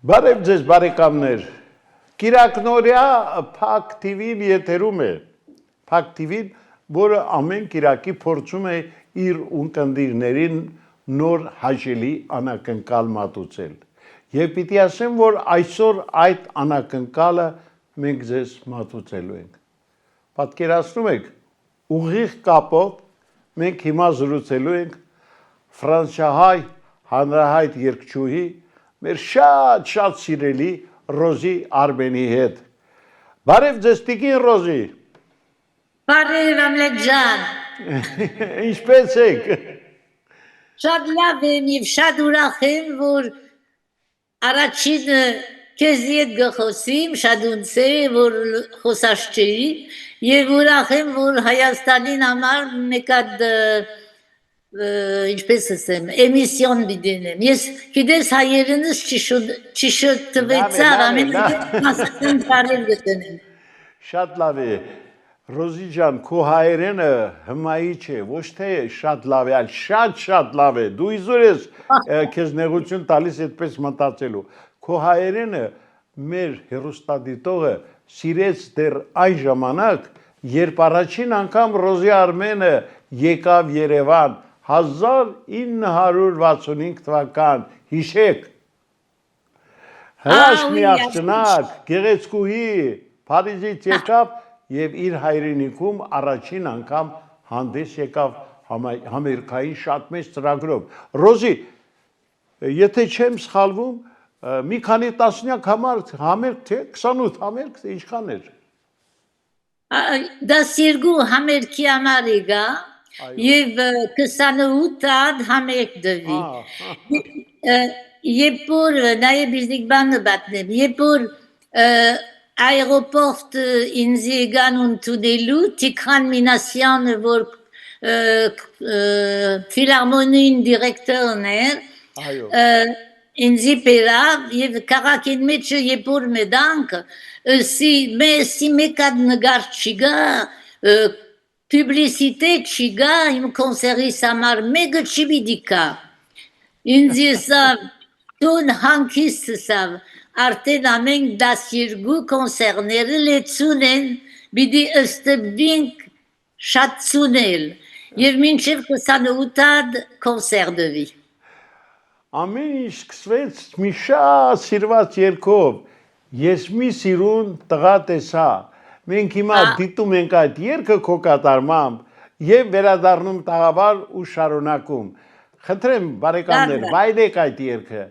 Բարև ձեզ բարեկամներ, կիրակնորյա Փակ TV-ն եթերում է, Փակ TV-ն, որը ամեն կիրակի փորձում է իր ունկնդիրներին նոր հաճելի անակնկալ մատուցել։ Եվ պիտի ասեմ, որ այսօր այդ անակնկալը մենք ձեզ մատուցելու ենք։ Պատկերացնում եք, ուղիղ կապով մենք հիմա զրուցելու ենք ֆրանսիահայ հանրահայտ երգչուհի մեր շատ սիրելի Ռոզի Արմենի հետ։ Բարև ձեզ տիկին Ռոզի։ Բարև Ամլետ ջան։ Ինչպե՞ս եք։ Շատ լավ եմ և շատ ուրախ եմ, որ առաջին քեզի հետ գխոսիմ, շատ ունց է, որ խոսաշճեի, և ուրախ եմ, որ Հայաստանին համար մեկ հատ ինչպես ասեմ, էմիսիոն բիդենեմ։ Ես գիտես հայերենս չշտվեցար, ամեն մասն բարև գտնեմ։ Շատ լավ է։ Ռոզի ջան, քո հայերենը հմայի չէ, ոչ թե շատ լավ է, այլ շատ լավ է։ Դու իզուր ես քեզ նեղություն տալիս այդպես մտածելու։ Քո հայերենը մեր հեռուստադիտողը սիրեց դեռ այն ժամանակ, երբ առաջին անգամ Ռոզի Արմենը եկավ Երևան 1965 թվական, հիշեք, հրաշք միացնակ, գեղեցկուհի, Փարիզից եկավ և իր հայրենիքում առաջին անգամ հանդես եկավ համերգային շատ մեծ ծրագրով։ Ռոզի, եթե չեմ սխալվում, մի քանի տասնյակ համերգ թե 28 համերգ, թե ինչքան էր։ 12 համերգի համար եկա և 28 հատ համերգ դվի։ Երբ որ նաև իրնիկ բանը բատնեմ, երբ որ այրոպորտ ինձ եկան ընդունելու Տիգրան Մինասյանը, որ ֆիլհարմոնիին դիրեկտորն էր, ինձի բերավ և քաղաքին մեջը երբ որ մտանք, ասի մեկ հատ նկար չկա, պուբլիսիտե չկա, իմ կոնսերտիս համար մեկը չպիտի գա։ Ինձ եսավ տուն հանգիստ ասավ, արդեն ամեն 12 կոնսերտները լեցուն են, պիտի ստվենք շատ ցունել և մինչև 28 հատ կոնսերտ դվի։ Ամեն ինչ սկսվեց մի շատ սիրված երգով, ես մի սիրուն տղա տեսա, մենք հիմա դիտում ենք այդ երգը քո կատարմամբ և վերադառնում տաղավար ու շարունակում։ Խնդրեմ բարեկամներ, վայելեք այդ երգը։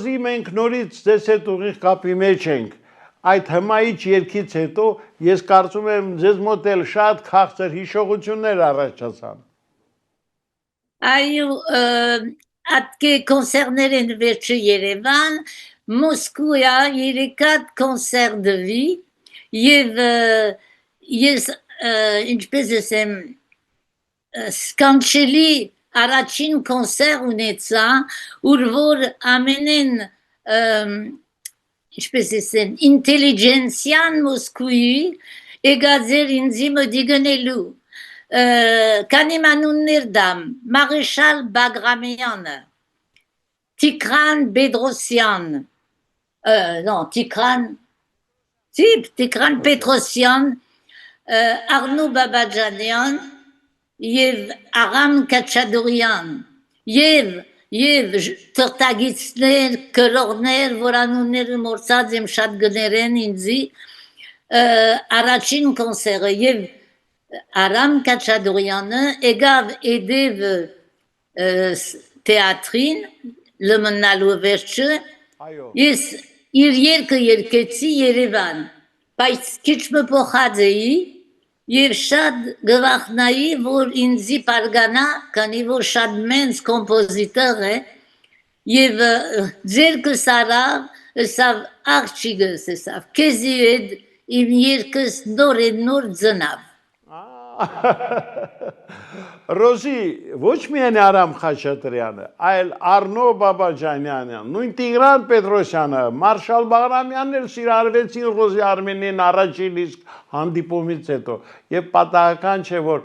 Ռոզի մենք նորից ձեզ հետ ուղիղ կապի մեջ ենք։ Այդ հմայիչ երգից հետո ես կարծում եմ ձեզ մոտ էլ շատ քաղցր հիշողություններ առաջացան։ Այո, atke կոնսերտներ վերջը Երևան, Մոսկվա 3-4 կոնսերտ de vie եւ ես ինչպես ասեմ սկանչելի առաջին կոնսերտ ունեցա, ուր որ ամենեն ինչպես ասեմ ինտելիգենցիան Մոսկվայի եկած էր ինձ մոդիգնելու Կանիմանուններ դամ, Մարեշալ Բագրամյանը, Տիգրան Բեդրոսյան, Տիգրան Պետրոսյան, Արնո Բաբաջանյան եւ Արամ Քաչադուրյան եւ թղթագիծներ, կրողներ, որանունները մորցած եմ շատ գներեն ինձի առաջին կոնսերը եւ Արամ Քաչադուրյանը եկավ edև թեատրին լմնալու վերջը ես իր երկը երկեցի Երևան բայց քիչ մը փոխած էի եւ շատ գվախնայի որ ինձի պարգանա քանի որ շատ մեծ կոմպոզիտոր է եւ ձերքը սավ աղջիկս սավ քեզի իմ երկս նոր ծնավ Ռոզի, ոչ միայն Արամ Խաչատրյանը, այլ Արնո Բաբաջանյանը, նույն Տիգրան Պետրոսյանը, Մարշալ Բաղրամյանն էլ սիրարվեցին Ռոզի Արմենին առաջին իսկ հանդիպումից հետո եւ պատահական չէ որ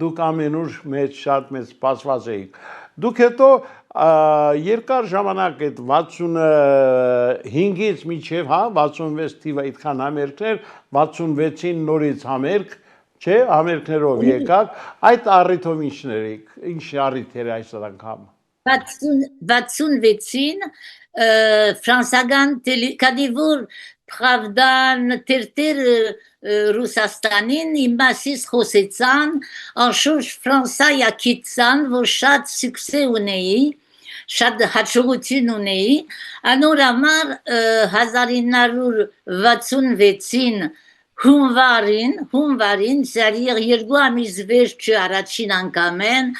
դուք ամենուր մեծ շատ մեծ սպասված էիք։ Դուք հետո երկար ժամանակ այդ 65-ից մինչև 66 թիվը այդքան համերգներ, 66-ին նորից համերգ Չէ, համերգներով եկաք, այդ առիթով ինչ առիթ էր այս անգամ։ 66-ին ֆրանսական քանի որ Pravdan Terter Ռուսաստանին իմ մասից խոսեցան, անշուշտ Ֆրանսիա գիտցան, որ շատ սուկսե ունեի, շատ հաջողություն ունեի, անոր համար 1966-ին հունվարին, սարիղ երկու ամիս վերջը առաջին անգամ են,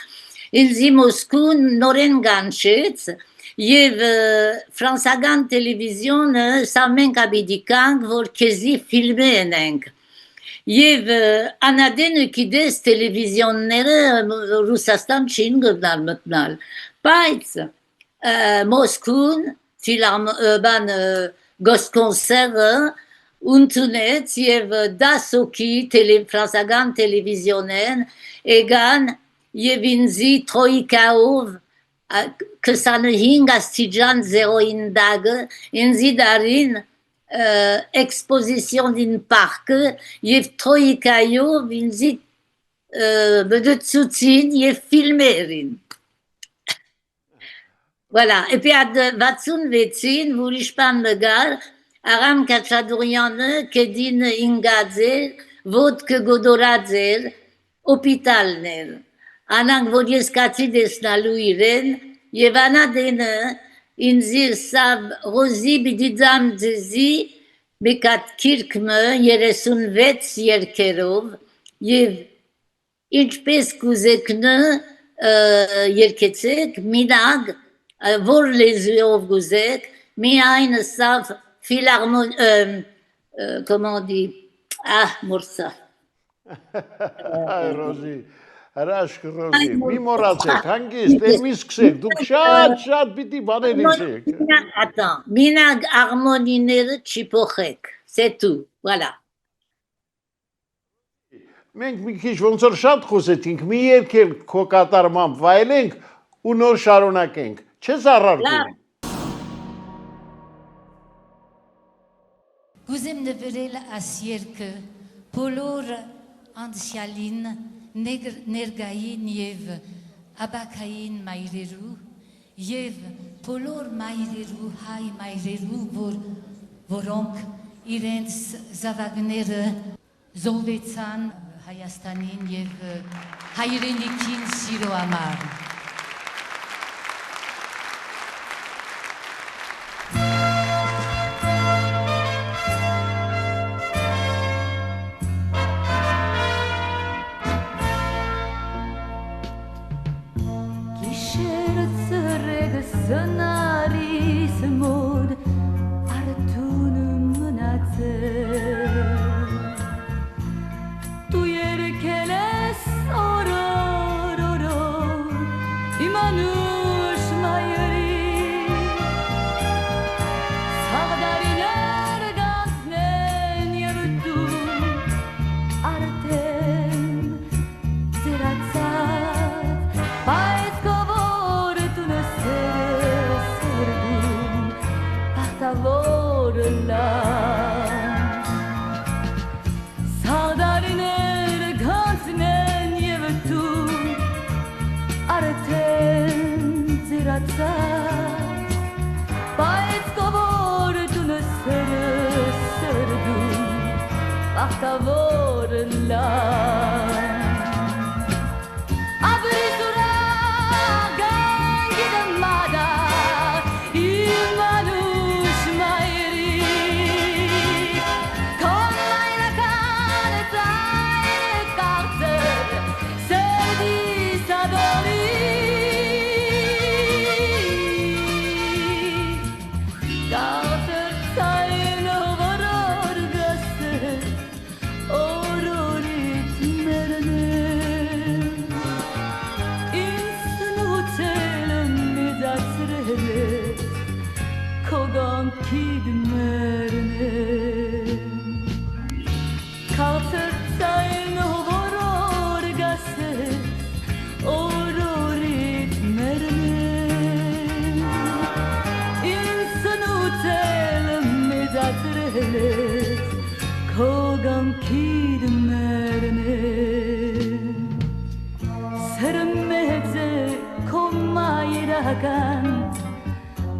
ինձի Մոսկուն նորեն գանչեց եւ ֆրանսական տելևիզիոնը սա մենք աբիդիկանք, որ քեզի ֆիլմը ենենք եւ անադենը գիտես տելևիզիոնները Ռուսաստան չին գտնալ մտնալ, բայց Մոսկուն գոսկոնսերը Ունտունեց եւ դասոքի ֆրանսական տելևիզիոնեն եկան եւ ինձի թրոյկայով 25 աստիճան 0-ին դագը ինձի դարին էքսպոզիցիոնին պարկը եւ թրոյկայով ինձի բդուցուցին եւ ֆիլմերին Voilà, et puis à 66-ին ուրիշ բան մգար Արամ Քաչադուրյանը կեդին ինգաձեր, ոտքը գոդորաձեր, օպիտալներ, անանք որ ես կացի դեսնալու իրեն, և անադենը ինձի սավ ռոզի բիդիձամ ձեզի մեկատ կիրկմը 36 երկերով և ինչպես կուզեքնը երկեցեք, մինագ, որ լեզուով գուզեք, միայն սավ comment on dit? Ah, Morsa. Ռոզի, հրաշք Ռոզի, մի մոռացեք, հանգիստ, մի սկսեք, դուք շատ պիտի բաներ իջեք։ Attends, մինագ արմոնիները չիփոխեք, c'est tout, voilà. Մենք մի քիչ ոնց որ շատ խոսեցինք, մի երգել քո կատարմամբ վայելենք ու նոր շարունակենք, չես առարկում։ Գուզեմ նվերել աս երկը բոլոր անցյալին, ներգային և աբակային մայրերու և բոլոր մայրերու, հայ մայրերու, որոնք իրենց զավակները զոհվեցան Հայաստանին և հայրենիքին սիրո համար։ որլա Սաղդարիներ գանցնեն և դու արդեն ձերացած Բայց կավոր դունը սրդում Բախտավոր լա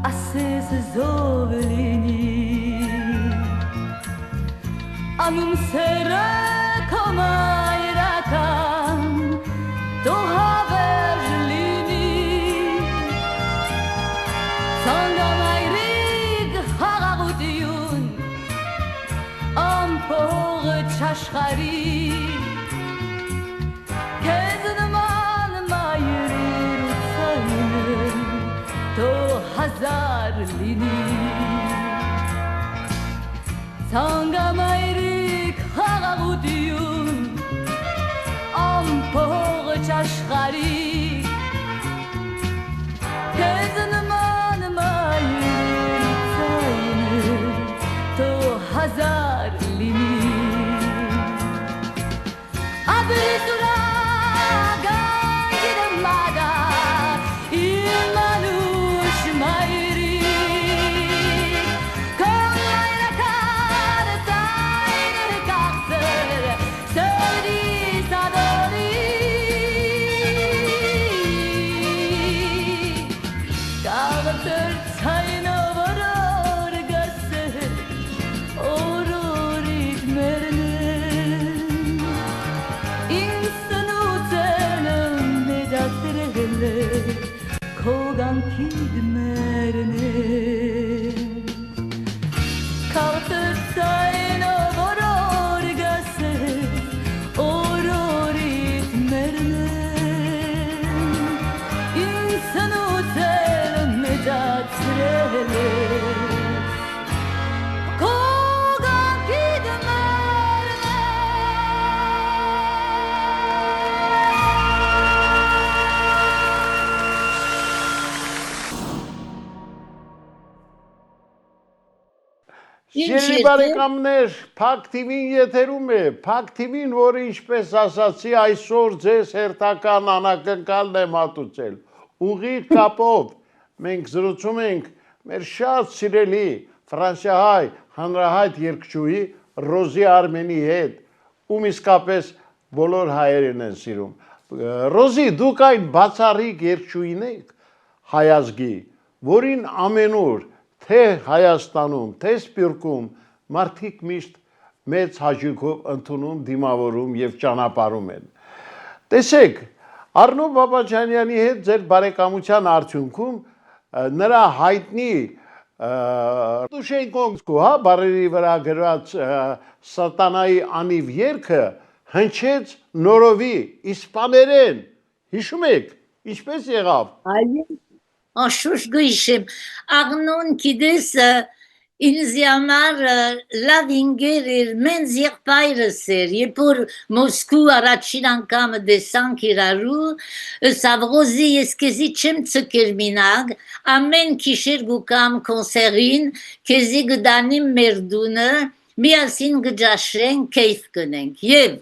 Ասես զովլինի Անում սերը կոմայրական Դու հավերժ լինի Ծանգամայրիկ հաղաղուտիուն Ամպողը չաշխարի Կեզ նման մայրիր ու ծայնը Հազար լինի Ծանգամայրիկ հաղաղուտիուն Ամպողը չաշխարի Կեզ նման մայրիր ծայնը Թո հազար լինի Աբրի տուրա գանգիրը մադա Սիրելի բարեկամներ, Փակ TV-ն եթերում է, Փակ TV-ն, որը ինչպես ասացի, այսօր ձեզ հերթական անակնկալն է մատուցել։ Ուղիղ կապով մենք զրուցում ենք մեր շատ սիրելի ֆրանսիահայ հանրահայտ երգչուհի Ռոզի Արմենի հետ, ում իսկապես բոլոր հայերեն են սիրում։ Ռոզի, դուք այն բացառիկ երգչուհին եք հայազգի, որին ամենուր թե Հայաստանում, թե Սփյուռքում մարդիկ միշտ մեծ հաճույքով ընդունում, դիմավորում եւ ճանապարհում են։ Տեսեք, Արնո Բաբաջանյանի հետ ձեր բարեկամության արդյունքում նրա հայտնի Դուշենկոնսկու, հա, բարերի վրա գրված Սատանայի անիվ երգը հնչեց նորովի իսպաներեն։ Հիշում եք, ինչպես եղավ։ Այո, Անշուշտ գույշեմ, աղնոն կիդես ինձ համար լավ ինգեր էր, մենց եղբայրս էր, երբ որ Մոսկու առաջին անգամ դեսանք իրարու, Սավղոզի ես քեզի չեմ ցկեր մինակ, ամեն քիշեր գուկամ կոնսերին, քեզի գդանիմ մեր դունը, միասին գջաշրենք, քեյֆ կնենք, եւ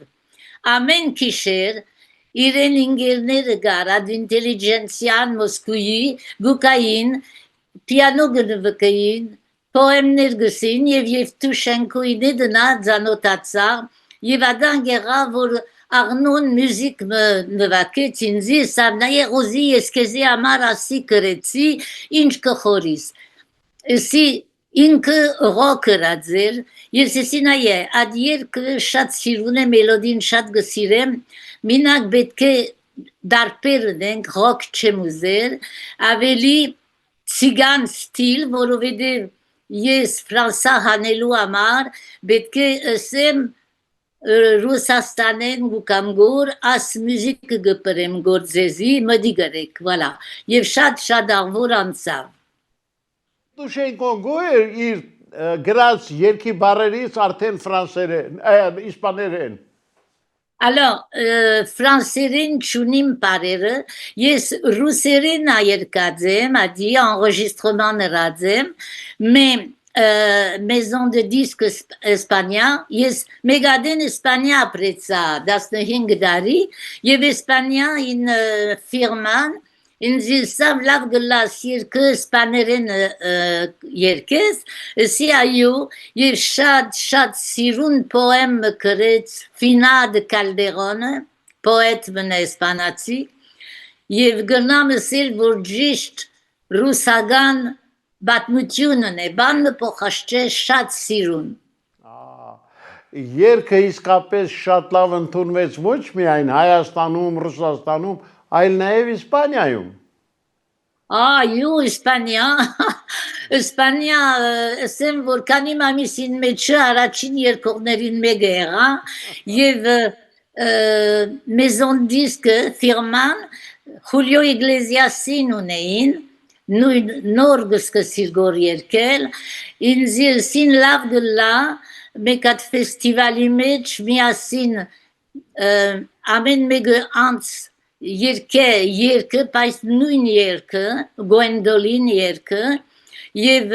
ամեն քիշեր իրեն ինգերները գար, ադինտելիջենցիան Մոսկուի գուկային, պիանո գնվկային, պոեմներ գսին եւ Տուշենկոյինի դնա ձանոթացա եւ ադան գեղա որ աղնոն մյուզիկ նվակեց ինձի սավնայե ռոզի էսկեզի համար ասի կրեցի ինչ կխորիս Սի ինքը ռոքերած էր, ես սինայե այդ երկը շատ սիրուն է մելոդին շատ գսիրեմ, մինակ պետք է դարբերն ենք ռոք չեմ ուզեր, ավելի ցիգան ստիլ, որովհետև ես ֆրանսա հանելու համար պետք է ասեմ Ռուսաստանեն գուկամ գոր աս մյուզիկ գպրեմ գործեզի մդի գրեք, վալա, եւ շատ աղվոր անցավ Տուշենկոն գոյր իր գրած երկի բարերից արդեն ֆրանսերեն, իսպաներեն։ Alors, ֆրանսերեն չունիմ բարերը, ես ռուսերեն այրկածեմ, ադի enregistrement նրածեմ, mais maison de disque Espagna, ես մեգադեն Espagna ապրեցա 15 դարի, եւ Espagna in ֆիրման ինձ սավ լավ գլաս երկը սպաներեն երկես, սի այու և շատ սիրուն պոեմ կրեց Ֆինա դե Կալդերոնը, պոետ մնա իսպանացի, և գնամ ասել, որ ճիշտ ռուսական բատմությունն է, բանը պոխաշճե շատ սիրուն։ Երկը իսկապես շատ լավ ընդունվեց ոչ միայն Հայաստանում, Ռուսաստանում, այլ նաև Իսպանիայում։ Այո, Իսպանիա, ասեմ, որ քանի ամիսին մեջը առաջին երկողներին մեկը եղա եւ Maison Disque ֆիրման Խուլիո Իգլեզիասին ունեին, նոր գսկսիր գոր երկել, ինձ սին լավ գլա, մեկ այդ ֆեստիվալի մեջ միասին ամեն մեկը անց երկը, բայց նույն երկը, Գոենդոլին երկը, և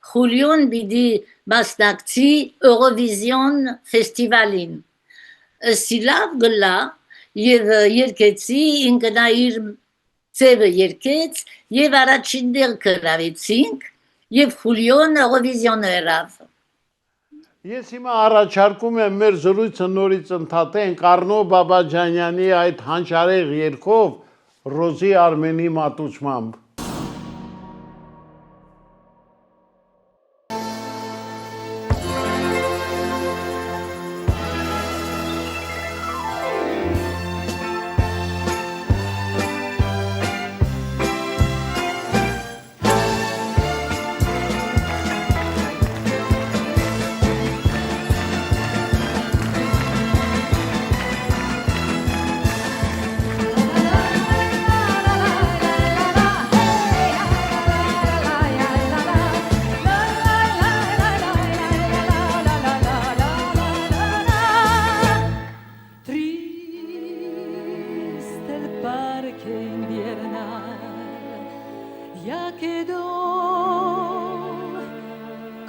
Խուլիոն բիդի մասնակցի Eurovision ֆեստիվալին։ Սի լավ գլա և երկեցի, ինքնա իր ծևը երկեց և առաջին դեր կրավեցինք և Խուլիոն Eurovision երավ։ Ես հիմա առաջարկում եմ մեր զրույցը նորից ընդհատենք Արնո Բաբաջանյանի այդ հանճարեղ երգով Ռոզի Արմենի մատուցմամբ։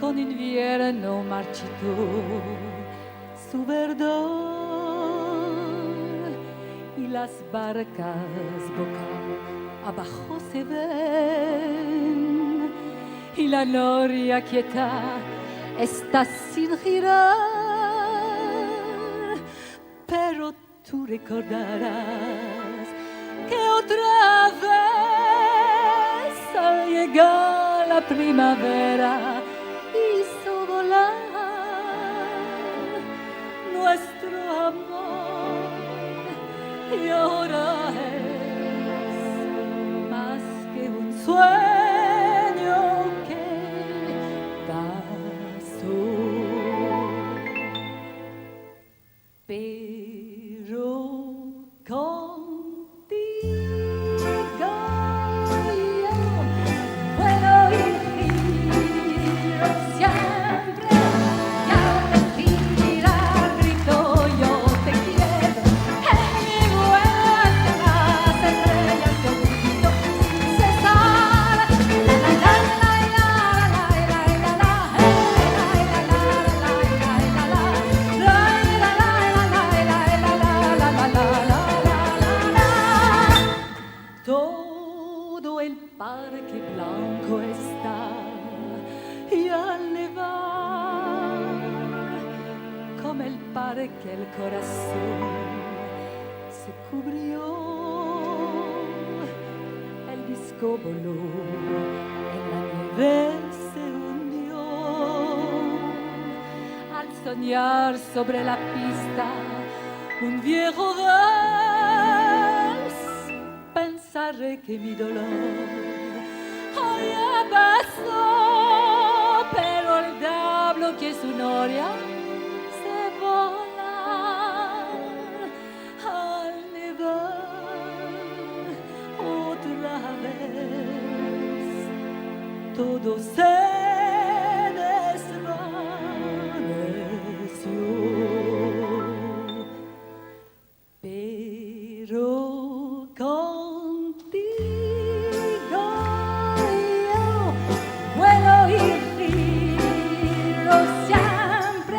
Con invierno marchito su verdor y las barcas boca abajo se ven y la noria quieta está sin girar, pero tú recordarás que otra vez al llegar la primavera hizo volar nuestro amor y ahora es más que un sueño que pasó. Pero contigo yo puedo ir pensar que el corazón se cubrió, el disco voló, en la nieve se hundió. Al soñar sobre la pista un viejo vals, pensaré que mi dolor hoy ya pasó, pero el diablo que es su noria se vola al nevar otra vez, todo se desvaneció, pero contigo yo puedo ir siempre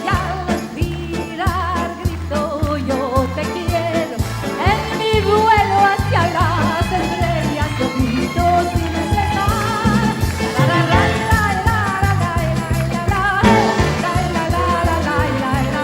y al respirar grito yo te quiero, en mi vuelo hacia las estrellas yo grito sin cesar. La la la la la la la la la la la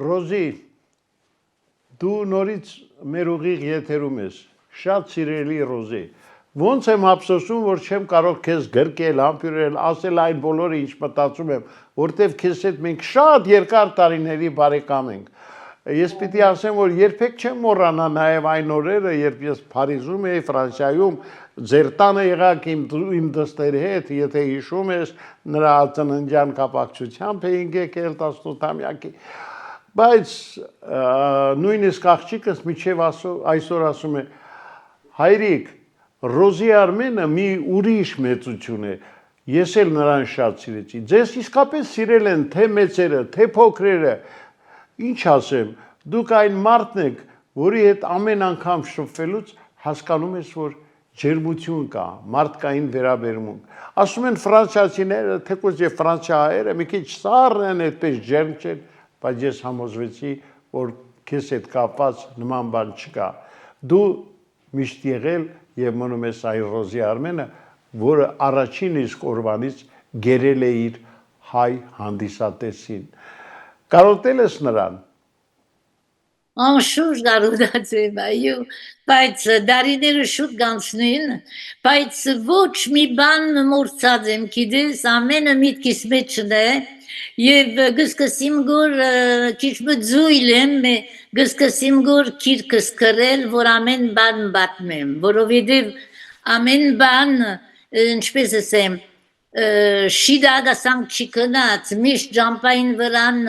Ռոզի, դու նորից մեր ուղիղ եթերում ես, շատ սիրելի Ռոզի, ոնց եմ ափսոսում, որ չեմ կարող քեզ գրկել, համբուրել, ասել այն բոլորը ինչ մտածում եմ, որտեվ քեզ հետ մենք շատ երկար տարիների բարեկամ ենք։ Ես պիտի ասեմ, որ երբեք չեմ մոռանա նաև այն օրերը, երբ ես Փարիզում էի, Ֆրանսիայում, ձեր տանը եղաք իմ դստերի հետ, եթե հիշում ես, նրա ծննդյան կապակցությամբ էինք եկել 18-ամյակի։ Բայց նույնիսկ աղջիկս միջև այսօր ասում է, հայրիկ, Ռոզի Արմենը մի ուրիշ մեծություն է, ես էլ նրան շատ սիրեցի, ձեզ իսկապես սիրել են թե մեծերը, թե փոքրերը, ինչ ասեմ, դուք այն մարդն եք, որի հետ ամեն անգամ շփվելուց հասկանում ես, որ ջերմություն կա, մարդկային վերաբերմունք։ Ասում են ֆրանսիացիները, թեկուզ եւ ֆրանսիահայերը մի քիչ սառն են, այդպես ջերմ չեն, բայց ես համոզվեցի, որ քեզ հետ կապված նման բան չկա։ Դու միշտ եղել եւ մնում ես այ Ռոզի Արմենը, որը առաջին իսկ օրվանից գերել է իր հայ հանդիսատեսին։ Կարոտել ես նրան։ Անշուշտ կարոտացեմ, այո, բայց դարիները շուտ կանցնին, բայց ոչ մի բան մոռացած եմ, գիտես, ամենը միտքիս մեջն է, եւ գսկսիմ գոր քիչ բձույլ եմ, գսկսիմ գոր քիրքս կրել, որ ամեն բան պատմեմ, որովհետեւ ամեն բան, ինչպես ասեմ, շիդագասանք չկնած, միշտ ջամպային վրան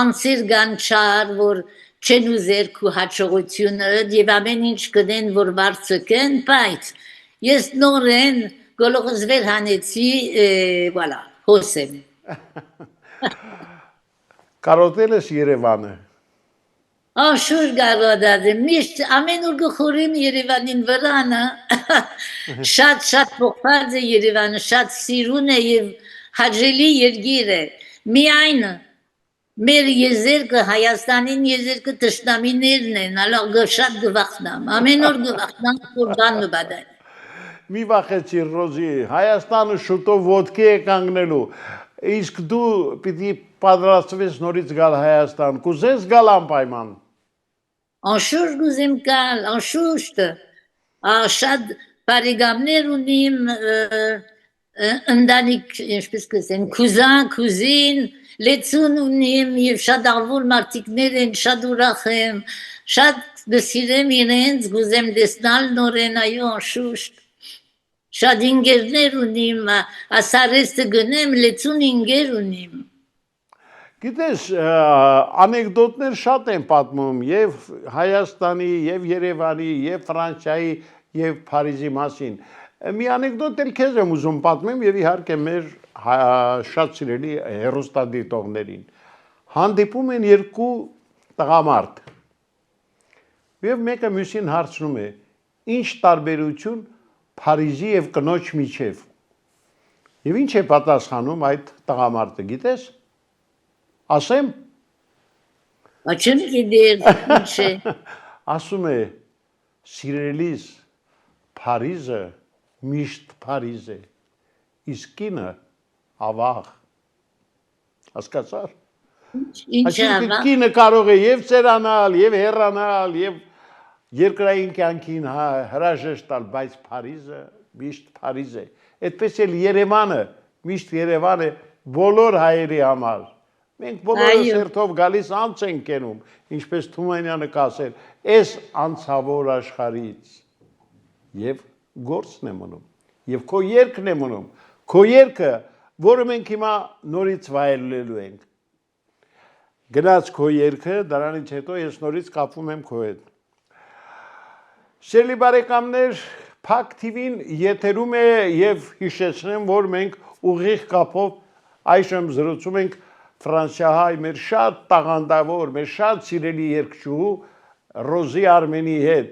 անցիր գանչար, որ չեն ուզեր քու հաջողությունը եւ ամեն ինչ կդեն, որ բարձկեն, բայց ես նորեն գոլողս վեր հանեցի, voilà, հոսեմ։ Կարոտել ես Երևանը։ Անշուշտ կարոտած եմ, միշտ ամեն օր գխորեմ Երևանին վրանը, շատ փոխված է Երևանը, շատ սիրուն է եւ հաճելի երկիր է, միայն մեր եզերքը, Հայաստանին եզերքը թշնամիներն են, ալող շատ գվախնամ, ամեն օր գվախնամ, որ բան մբադան։ Մի վախեցի Ռոզի, Հայաստանը շուտով ոտքի է կանգնելու, իսկ դու պիտի պատրաստվես նորից գալ Հայաստան, կուզես գալ անպայման։ Անշուշտ գուզեմ գալ, անշուշտ, շատ բարեկամներ ունիմ, ընտանիք, ինչպես կսեմ, կուզան, կուզին, լեցուն ունիմ եւ շատ աղվոր մարդիկներ են, շատ ուրախ եմ, շատ գսիրեմ իրենց, գուզեմ տեսնալ նորեն, այո, անշուշտ։ Շատ ինգերներ ունիմ, ասարեստը գնեմ, լեցուն ինգեր ունիմ։ Գիտես, անեկդոտներ շատ են պատմում եւ Հայաստանի, եւ Երևանի, եւ Ֆրանսիայի, եւ Փարիզի մասին։ Մի անեկդոտ էլ քեզ եմ ուզում պատմեմ եւ իհարկե մեր շատ սիրելի հեռուստադիտողներին։ Հանդիպում են երկու տղամարդ։ Եվ մեկը մյուսին հարցնում է. «Ինչ տարբերություն Փարիզի եւ կնոջ միջև»։ Եվ ինչ է պատասխանում այդ տղամարդը, գիտես։ Ասեմ։ Աչում գիտեր ինչ է։ Ասում է. «Սիրելիս, Փարիզը միշտ Փարիզ է, իսկ կինը ավաղ»։ Հասկացար։ Ինչ է Այսինքն ավա։ կինը կարող է եւ ծերանալ, եւ հեռանալ, եւ երկրային կյանքին հրաժեշտ տալ, բայց Փարիզը միշտ Փարիզ է։ Այդպես էլ Երևանը միշտ Երևան է բոլոր հայերի համար։ Մենք բոլորը սերտով գալիս անց ենք կենում, ինչպես Թումանյանը կասեր, այս անցավոր աշխարհից եւ գործն է մնում, եւ քո երկն է մնում, քո երկը, որը մենք հիմա նորից վայելելու ենք։ Գնաց քո երկը, դրանից հետո ես նորից կապվում եմ քո հետ։ Սիրելի բարեկամներ, Փակ TV-ն եթերում է եւ հիշեցնեմ, որ մենք ուղիղ կապով այժմ զրուցում ենք Ֆրանսիահայ մեր շատ տաղանդավոր, մեր շատ սիրելի երգչուհու Ռոզի Արմենի հետ։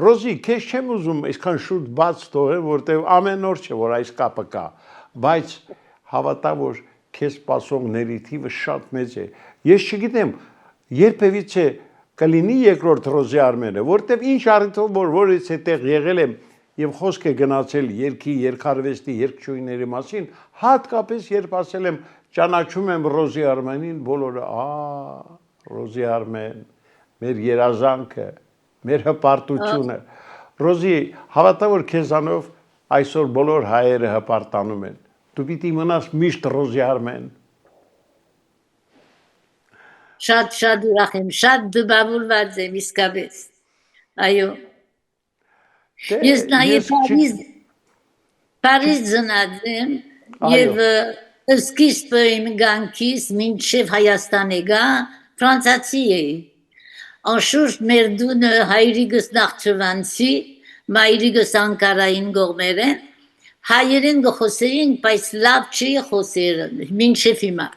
Ռոզի, քեզ չեմ ուզում այսքան շուտ բաց թողել, որտեղ ամեն օր չէ, որ այս կապը կա, բայց հավատա, որ քեզ սպասողների թիվը շատ մեծ է։ Ես չգիտեմ, երբևիցե կլինի երկրորդ Ռոզի Արմենը, որտեղ ինչ առիթով որից է տեղ եղել եմ եւ խոսք է գնացել երկի, երկարվեստի, երկչույների մասին, հատկապես երբ ասել եմ ճանաչում եմ Ռոզի Արմենին, բոլորը Ռոզի Արմեն, մեր երազանքը, մեր հպարտությունը։ Ռոզի, հավատա որ քեզանով այսօր բոլոր հայերը հպարտանում են։ Դու պիտի մնաս միշտ Ռոզի Արմեն։ Շատ ուրախ եմ, շատ դժբախտ եմ իսկապես։ Այո։ Ես նաև Փարիզ ծնած եմ եւ սկիզբը իմ գանքիս մինչև Հայաստան եկա ֆրանսիացի էի։ Անշուշտ մեր դունը հայրիկս Նախճիվանցի, մայրիկս Անկարային գողմերեն, հայերեն գխոսեին, բայց լավ չի խոսեր մինչև հիմա։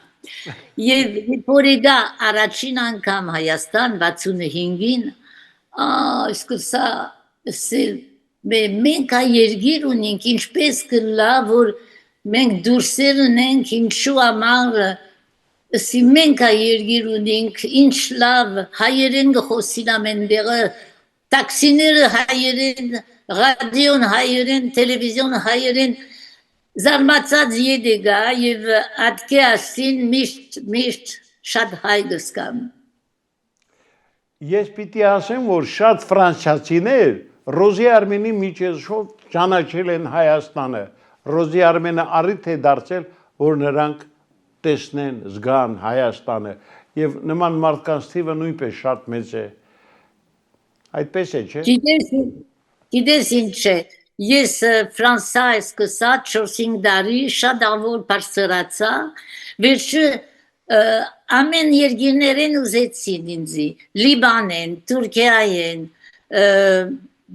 Եվ որ եկա առաջին անգամ Հայաստան 65-ին, սկսա ասել մենք երգիր ունենք, ինչպես կլա, որ մենք դուրսեր ունենք, ինչու համար, ասի մենք երգիր ունենք, ինչ լավ, հայերեն գխոսին ամենտեղը, տաքսիները հայերեն, ռադիոն հայերեն, տելևիզիոն հայերեն, զարմացած եկա եւ ատկե ասին միշտ շատ հայ գսկամ։ Ես պիտի ասեմ, որ շատ ֆրանսիացիներ Ռոզի Արմենի միջոցով ճանաչել են Հայաստանը։ Ռոզի Արմենը առիթ է դարձել, որ նրանք տեսնեն, զգան Հայաստանը եւ նման մարդկանց թիվը նույնպես շատ մեծ է։ Այդպես է, չէ՞։ Գիտես ինչ է, ես Ֆրանսիա սկսա 4-5 տարի շատ ավոր բարձրացա, վերջը ամեն երկիրներեն ուզեցին ինձի, Լիբանեն, Թուրքիայեն,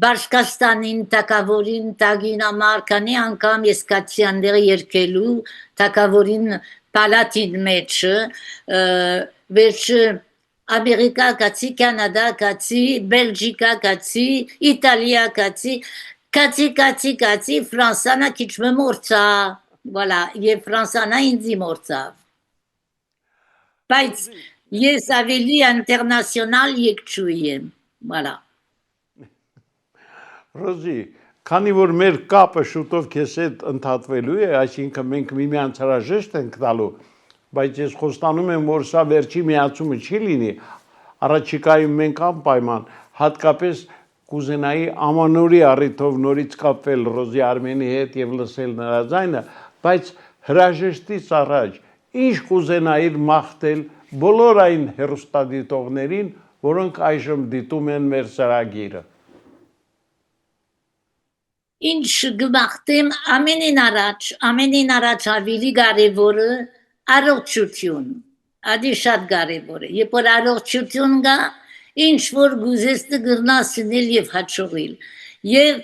Բաշկաստանին, Թակավորին, Տագինամարկանի անգամ ես կացիանները երկելու, Թակավորին պալատին մեջը, վերջը Ամերիկա կացի, Կանադա կացի, Բելգիկա կացի, Իտալիա կացի, կացի, Ֆրանսանա քիչ մորցա, voilà, եւ Ֆրանսանա ինձի մորցավ։ Բայց ես ավելի ինտերնացիոնալ եկչուհի եմ, voilà։ Ռոզի, քանի որ մեր կապը շուտով քեզ հետ ընդհատվելու է, այսինքն մենք միմյանց հրաժեշտ ենք տալու, բայց ես խոստանում եմ, որ սա վերջի միացումը չի լինի, առաջիկայում մենք անպայման, հատկապես կուզենայի ամանորի առիթով նորից կապվել Ռոզի Արմենի հետ եւ լսել նրա ձայնը, բայց հրաժեշտից առաջ ինչ կուզենայիր մաղթել բոլոր այն հեռուստադիտողներին, որոնք այժմ դիտում են մեր ծրագիրը։ Ինչ գմախտեմ ամենին առաջ ավելի կարևորը առողջություն, ադի շատ կարևոր է, երբ որ առողջություն կա, ինչ որ գուզեստը գրնասնել եւ հաջողել, եւ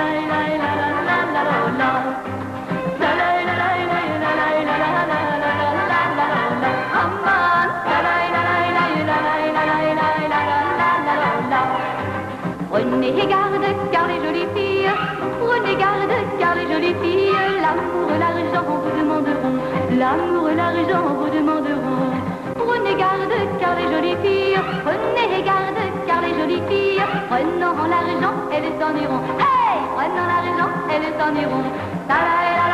Prenez garde car les jolies filles, prenez garde car les jolies filles, l'amour et l'argent vous demanderont, l'amour et l'argent vous demanderont. Prenez garde car les jolies filles, prenez garde car les jolies filles, prenant l'argent, elles s'en iront. Hey, prenant l'argent, elles s'en iront. Ta la la